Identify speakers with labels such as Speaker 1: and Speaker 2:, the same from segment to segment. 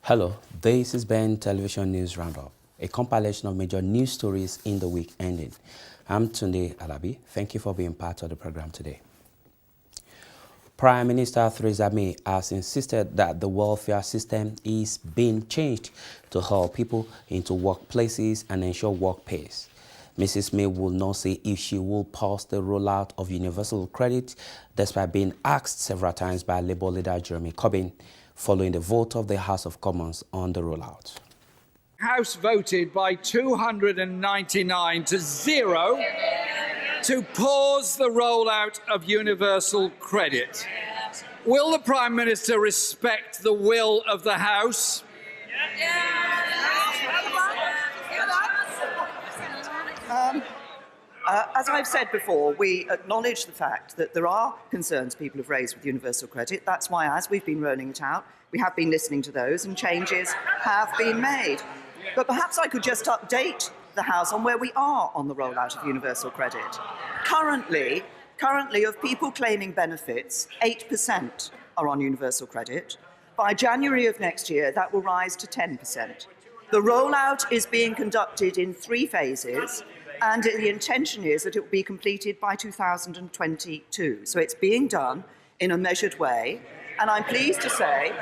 Speaker 1: Hello, this is Ben Television News Roundup, a compilation of major news stories in the week ending. I'm Tunde Alabi. Thank you for being part of the program today. Prime Minister Theresa May has insisted that the welfare system is being changed to help people into workplaces and ensure work pays. Mrs. May will not say if she will pause the rollout of universal credit, despite being asked several times by Labour leader Jeremy Corbyn, following the vote of the House of Commons on the rollout.
Speaker 2: House voted by 299 to 0 to pause the rollout of universal credit. Will the Prime Minister respect the will of the House?
Speaker 3: As I've said before, we acknowledge the fact that there are concerns people have raised with universal credit. That's why, as we've been rolling it out, we have been listening to those and changes have been made. But perhaps I could just update the House on where we are on the rollout of universal credit. Currently, of people claiming benefits, 8% are on universal credit. By January of next year, that will rise to 10%. The rollout is being conducted in 3 phases, and the intention is that it will be completed by 2022. So it's being done in a measured way, and I'm pleased to say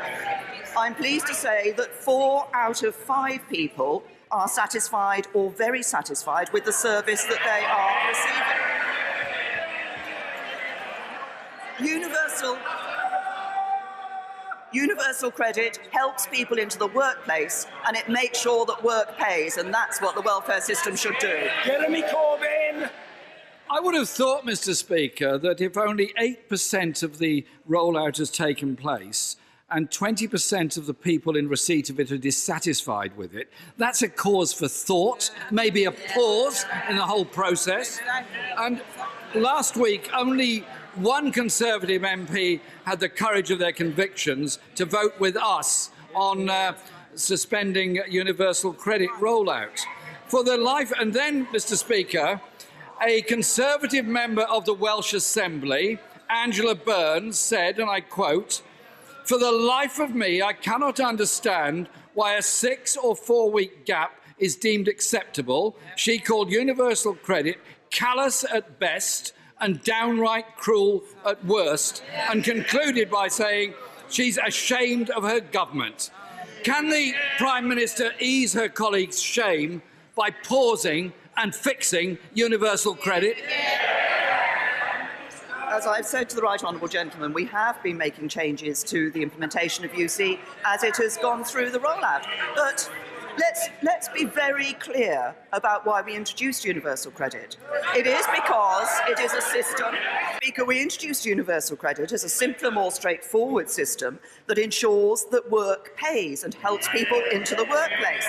Speaker 3: that 4 out of 5 people are satisfied or very satisfied with the service that they are receiving. Universal credit helps people into the workplace, and it makes sure that work pays, and that's what the welfare system should do.
Speaker 2: Jeremy Corbyn! I would have thought, Mr. Speaker, that if only 8% of the rollout has taken place and 20% of the people in receipt of it are dissatisfied with it, that's a cause for thought, maybe a pause in the whole process. And last week, only one Conservative MP had the courage of their convictions to vote with us on suspending universal credit rollout. For the life, and then, Mr. Speaker, a Conservative member of the Welsh Assembly, Angela Burns, said, and I quote, "For the life of me, I cannot understand why a 6 or 4 week gap is deemed acceptable." She called universal credit callous at best and downright cruel at worst, and concluded by saying she's ashamed of her government. Can the Prime Minister ease her colleagues' shame by pausing and fixing universal credit?
Speaker 3: As I've said to the right honourable gentleman, we have been making changes to the implementation of UC as it has gone through the rollout. But let's be very clear about why we introduced universal credit. It is because it is a system. Speaker, we introduced universal credit as a simpler, more straightforward system that ensures that work pays and helps people into the workplace.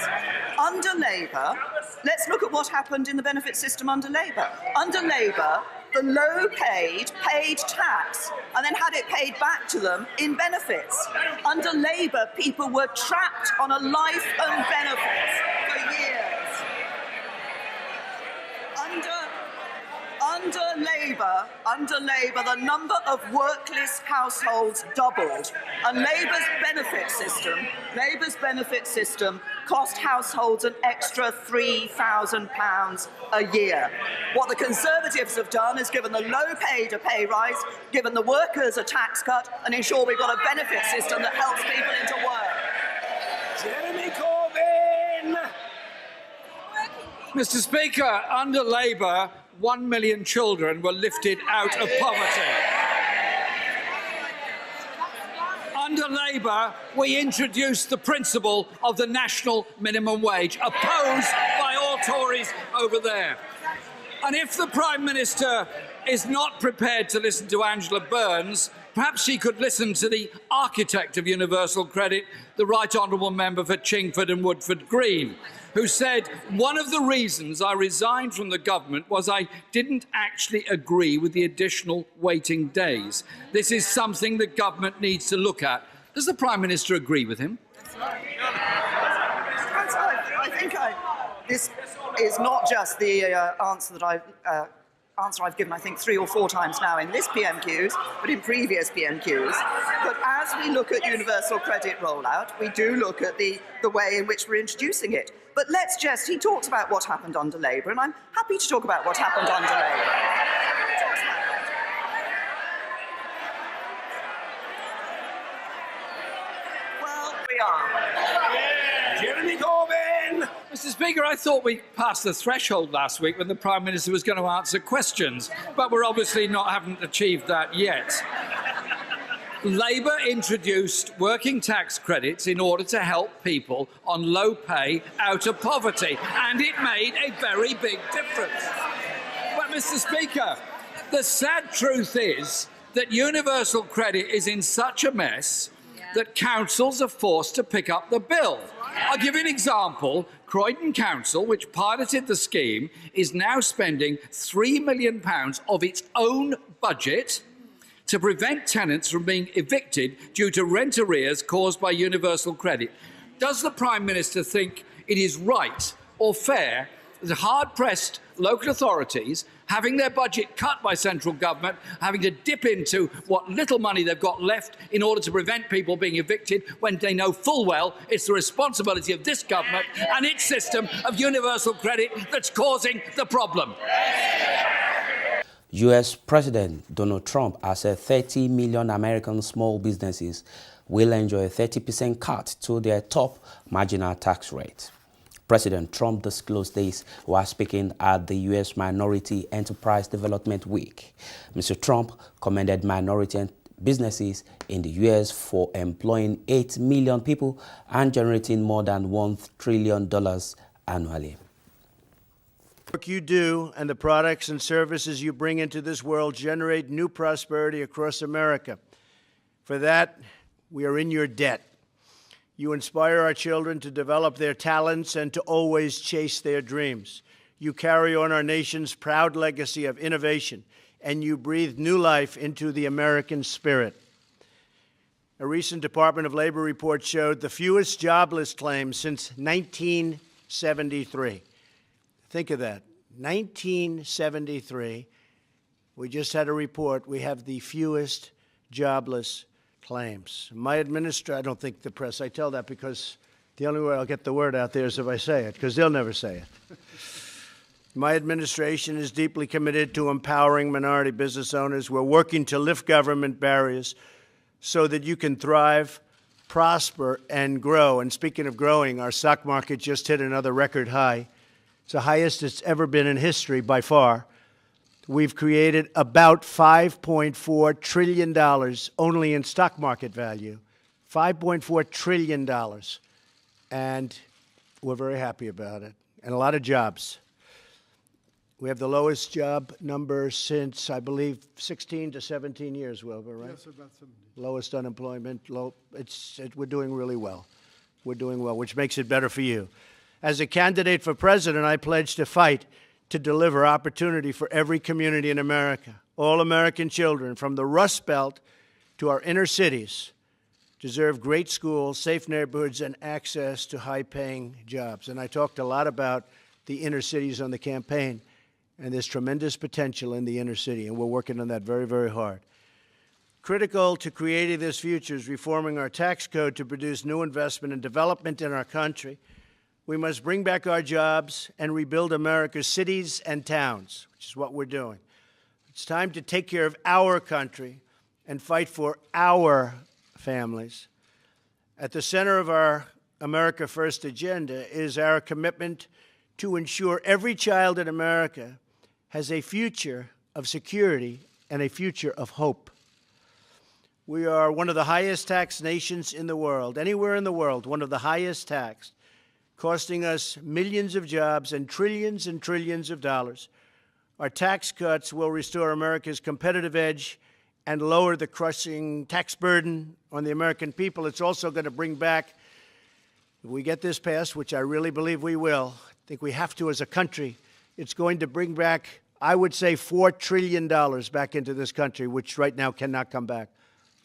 Speaker 3: Under Labour, let's look at what happened in the benefit system under Labour. Under Labour, the low-paid paid tax and then had it paid back to them in benefits. Under Labour, people were trapped on a life and benefits for years. Under Labour, the number of workless households doubled, and Labour's benefit system cost households an extra £3,000 a year. What the Conservatives have done is given the low-paid a pay rise, given the workers a tax cut, and ensure we've got a benefit system that helps people into work.
Speaker 2: Jeremy Corbyn! Mr. Speaker, under Labour, 1 million children were lifted out of poverty. Under Labour, we introduced the principle of the national minimum wage, opposed by all Tories over there. And if the Prime Minister is not prepared to listen to Angela Burns, perhaps she could listen to the architect of universal credit, the Right Honourable Member for Chingford and Woodford Green, who said, "One of the reasons I resigned from the government was I didn't actually agree with the additional waiting days. This is something the government needs to look at." Does the Prime Minister agree with him?
Speaker 3: I think this is not just the answer that I've answer I've given, I think, 3 or 4 times now in this PMQs, but in previous PMQs. But as we look at universal credit rollout, we do look at the way in which we're introducing it. But he talked about what happened under Labour, and I'm happy to talk about what happened under Labour. Well, we are.
Speaker 4: Jeremy Corbyn!
Speaker 2: Mr. Speaker, I thought we passed the threshold last week when the Prime Minister was going to answer questions, but we're obviously haven't achieved that yet. Labour introduced working tax credits in order to help people on low pay out of poverty, and it made a very big difference. But, Mr. Speaker, the sad truth is that universal credit is in such a mess that councils are forced to pick up the bill. I'll give you an example. Croydon Council, which piloted the scheme, is now spending £3 million of its own budget to prevent tenants from being evicted due to rent arrears caused by universal credit. Does the Prime Minister think it is right or fair that hard-pressed local authorities, having their budget cut by central government, having to dip into what little money they've got left in order to prevent people being evicted, when they know full well it's the responsibility of this government and its system of universal credit that's causing the problem?
Speaker 1: U.S. President Donald Trump has said 30 million American small businesses will enjoy a 30% cut to their top marginal tax rate. President Trump disclosed this while speaking at the U.S. Minority Enterprise Development Week. Mr. Trump commended minority businesses in the U.S. for employing 8 million people and generating more than $1 trillion annually.
Speaker 5: The work you do and the products and services you bring into this world generate new prosperity across America. For that, we are in your debt. You inspire our children to develop their talents and to always chase their dreams. You carry on our nation's proud legacy of innovation, and you breathe new life into the American spirit. A recent Department of Labor report showed the fewest jobless claims since 1973. Think of that, 1973. We just had a report. We have the fewest jobless claims. My administration, I don't think the press, I tell that because the only way I'll get the word out there is if I say it, because they'll never say it. My administration is deeply committed to empowering minority business owners. We're working to lift government barriers so that you can thrive, prosper, and grow. And speaking of growing, our stock market just hit another record high. It's the highest it's ever been in history by far. We've created about $5.4 trillion only in stock market value, $5.4 trillion. And we're very happy about it, and a lot of jobs. We have the lowest job number since, I believe, 16 to 17 years, Wilbur, right?
Speaker 4: Yes, about 17.
Speaker 5: Lowest unemployment, we're doing really well. We're doing well, which makes it better for you. As a candidate for president, I pledge to fight to deliver opportunity for every community in America. All American children, from the Rust Belt to our inner cities, deserve great schools, safe neighborhoods, and access to high-paying jobs. And I talked a lot about the inner cities on the campaign, and there's tremendous potential in the inner city, and we're working on that very, very hard. Critical to creating this future is reforming our tax code to produce new investment and development in our country. We must bring back our jobs and rebuild America's cities and towns, which is what we're doing. It's time to take care of our country and fight for our families. At the center of our America First agenda is our commitment to ensure every child in America has a future of security and a future of hope. We are one of the highest taxed nations in the world, anywhere in the world, one of the highest taxed, costing us millions of jobs and trillions of dollars. Our tax cuts will restore America's competitive edge and lower the crushing tax burden on the American people. It's also going to bring back, if we get this passed, which I really believe we will, I think we have to as a country, it's going to bring back, I would say, $4 trillion back into this country, which right now cannot come back.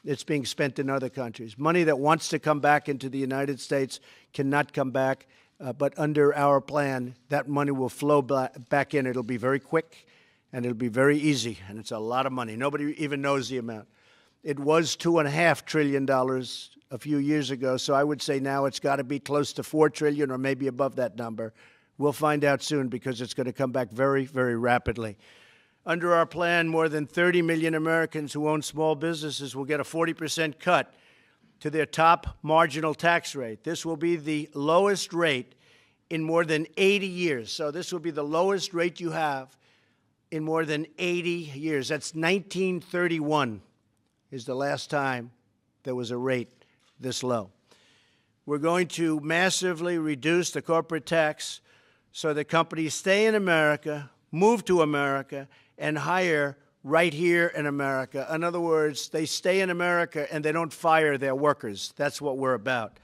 Speaker 5: It's being spent in other countries. Money that wants to come back into the United States cannot come back, but under our plan, that money will flow back in. It'll be very quick, and it'll be very easy, and it's a lot of money. Nobody even knows the amount. It was $2.5 trillion a few years ago, so I would say now it's got to be close to $4 trillion or maybe above that number. We'll find out soon because it's going to come back very, very rapidly. Under our plan, more than 30 million Americans who own small businesses will get a 40% cut to their top marginal tax rate. This will be the lowest rate in more than 80 years. So this will be the lowest rate you have in more than 80 years. That's 1931 is the last time there was a rate this low. We're going to massively reduce the corporate tax so that companies stay in America, move to America, and hire right here in America. In other words, they stay in America and they don't fire their workers. That's what we're about.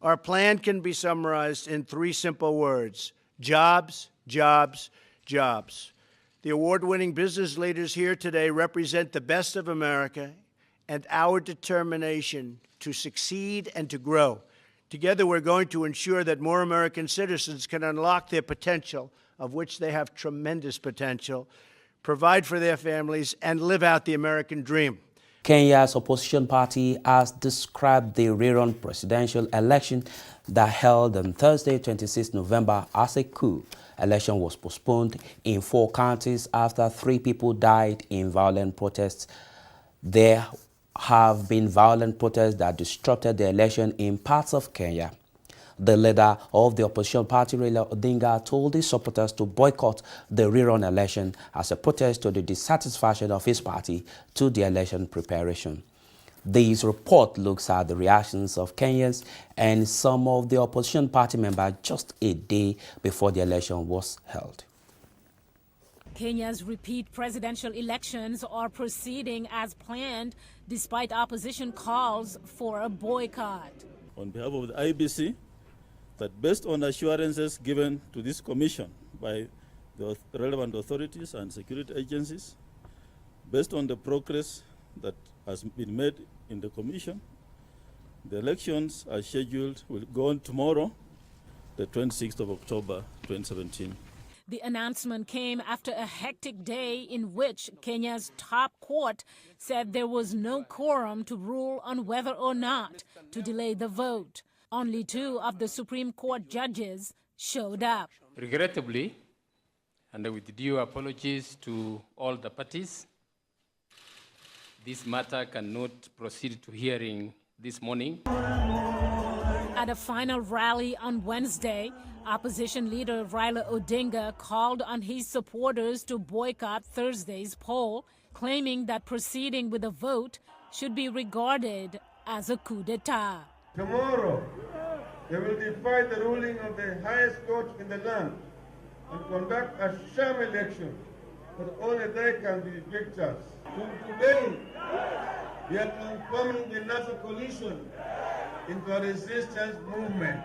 Speaker 5: Our plan can be summarized in 3 simple words: jobs, jobs, jobs. The award-winning business leaders here today represent the best of America and our determination to succeed and to grow. Together, we're going to ensure that more American citizens can unlock their potential, of which they have tremendous potential, provide for their families, and live out the American dream.
Speaker 1: Kenya's opposition party has described the rerun presidential election that held on Thursday, 26 November, as a coup. Election was postponed in 4 counties after 3 people died in violent protests. There have been violent protests that disrupted the election in parts of Kenya. The leader of the opposition party, Raila Odinga, told his supporters to boycott the rerun election as a protest to the dissatisfaction of his party to the election preparation. This report looks at the reactions of Kenyans and some of the opposition party members just a day before the election was held.
Speaker 4: Kenya's repeat presidential elections are proceeding as planned despite opposition calls for a boycott.
Speaker 6: On behalf of the IEBC, that based on assurances given to this commission by the relevant authorities and security agencies, based on the progress that has been made in the commission, the elections are scheduled, will go on tomorrow, the 26th of October, 2017.
Speaker 4: The announcement came after a hectic day in which Kenya's top court said there was no quorum to rule on whether or not to delay the vote. Only 2 of the Supreme Court judges showed up.
Speaker 7: Regrettably, and with due apologies to all the parties, this matter cannot proceed to hearing this morning.
Speaker 4: At a final rally on Wednesday, opposition leader Raila Odinga called on his supporters to boycott Thursday's poll, claiming that proceeding with a vote should be regarded as a coup d'etat.
Speaker 8: Tomorrow, they will defy the ruling of the highest court in the land and conduct a sham election that only they can be victors. Today, we are transforming the national coalition into a resistance movement.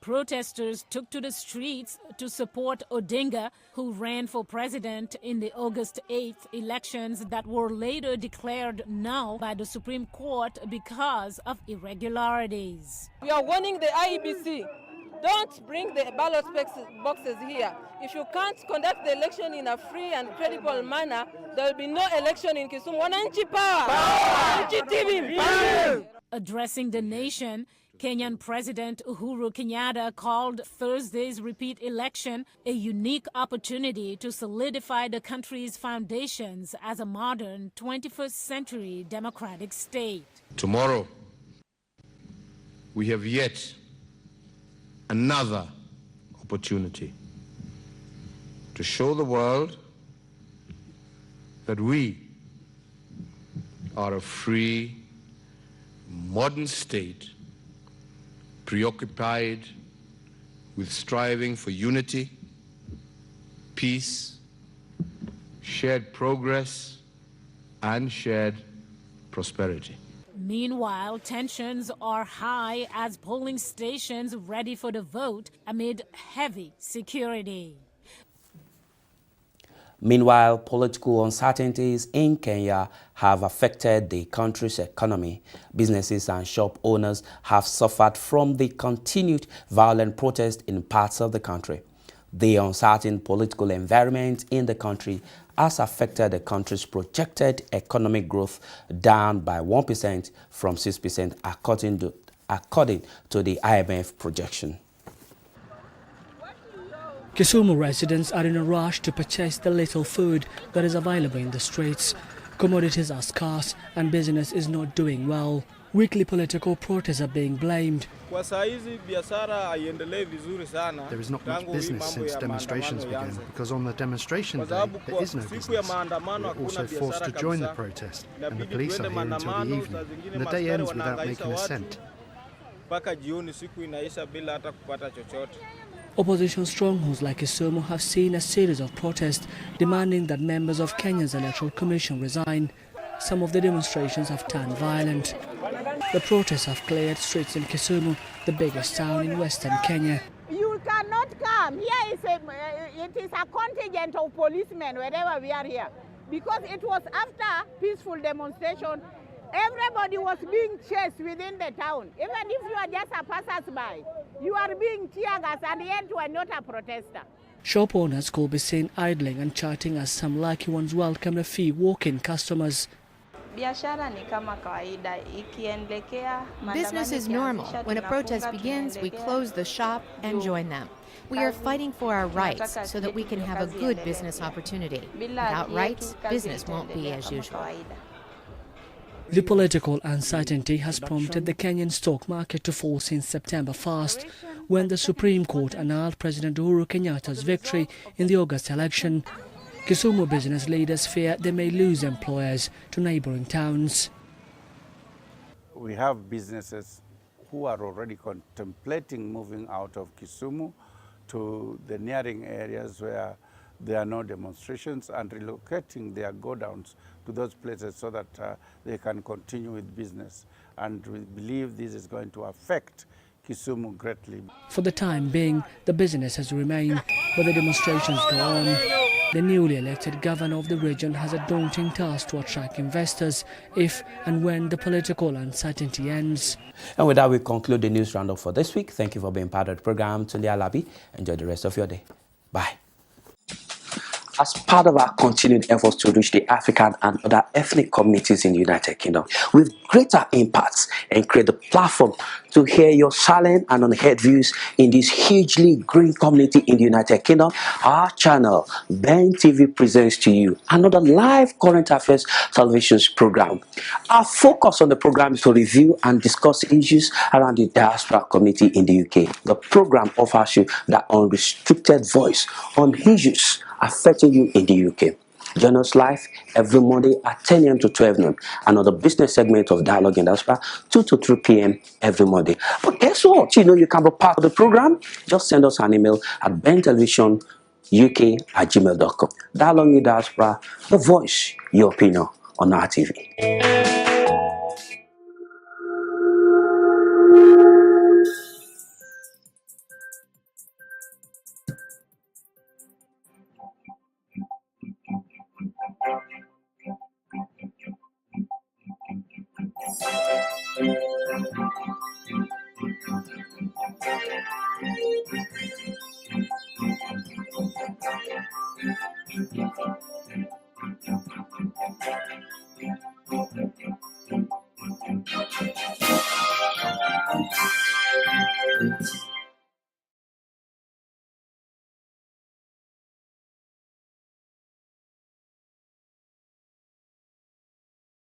Speaker 4: Protesters took to the streets to support Odinga, who ran for president in the August 8th elections that were later declared null by the Supreme Court because of irregularities.
Speaker 9: We are warning the IEBC, don't bring the ballot boxes here. If you can't conduct the election in a free and credible manner, there will be no election in Kisumu. Wananchi power! Wananchi TV power!
Speaker 4: Addressing the nation, Kenyan President Uhuru Kenyatta called Thursday's repeat election a unique opportunity to solidify the country's foundations as a modern 21st century democratic state.
Speaker 10: Tomorrow, we have yet another opportunity to show the world that we are a free, modern state preoccupied with striving for unity, peace, shared progress, and shared prosperity.
Speaker 4: Meanwhile, tensions are high as polling stations ready for the vote amid heavy security.
Speaker 1: Meanwhile, political uncertainties in Kenya have affected the country's economy. Businesses and shop owners have suffered from the continued violent protests in parts of the country. The uncertain political environment in the country has affected the country's projected economic growth down by 1% from 6% according to the IMF projection.
Speaker 11: Kisumu residents are in a rush to purchase the little food that is available in the streets. Commodities are scarce and business is not doing well. Weekly political protests are being blamed.
Speaker 12: There is not much business since demonstrations began, because on the demonstration day there is no business. We are also forced to join the protest, and the police are here until the evening, and the day ends without making a cent.
Speaker 11: Opposition strongholds like Kisumu have seen a series of protests demanding that members of Kenya's Electoral Commission resign. Some of the demonstrations have turned violent. The protests have cleared streets in Kisumu, the biggest town in western Kenya.
Speaker 13: You cannot come. Here it is a contingent of policemen wherever we are here. Because it was after peaceful demonstration, everybody was being chased within the town. Even if you are just a passersby, you are being tear gas, and yet you are not a protester.
Speaker 11: Shop owners could be seen idling and chatting as some lucky ones welcome a few walk-in customers.
Speaker 14: Business is normal. When a protest begins, we close the shop and join them. We are fighting for our rights so that we can have a good business opportunity. Without rights, business won't be as usual.
Speaker 11: The political uncertainty has prompted the Kenyan stock market to fall since September 1st, when the Supreme Court annulled President Uhuru Kenyatta's victory in the August election. Kisumu business leaders fear they may lose employers to neighboring towns.
Speaker 15: We have businesses who are already contemplating moving out of Kisumu to the nearing areas where there are no demonstrations and relocating their godowns to those places so that they can continue with business. And we believe this is going to affect Kisumu greatly.
Speaker 11: For the time being, the businesses remain, but the demonstrations go on. The newly elected governor of the region has a daunting task to attract investors if and when the political uncertainty ends.
Speaker 1: And with that, we conclude the news roundup for this week. Thank you for being part of the program. Tunde Alabi. Enjoy the rest of your day. Bye. As part of our continued efforts to reach the African and other ethnic communities in the United Kingdom with greater impacts and create a platform to hear your silent and unheard views in this hugely green community in the United Kingdom, our channel, Ben TV, presents to you another live current affairs television program. Our focus on the program is to review and discuss issues around the diaspora community in the UK. The program offers you that unrestricted voice on issues affecting you in the UK. Join us live every Monday at 10 a.m. to 12 noon. Another business segment of Dialogue in Diaspora, 2 to 3 p.m. every Monday. But guess what? You know you can be part of the program. Just send us an email at bentelevisionuk@gmail.com. Dialogue in Diaspora, the voice, your opinion on our TV.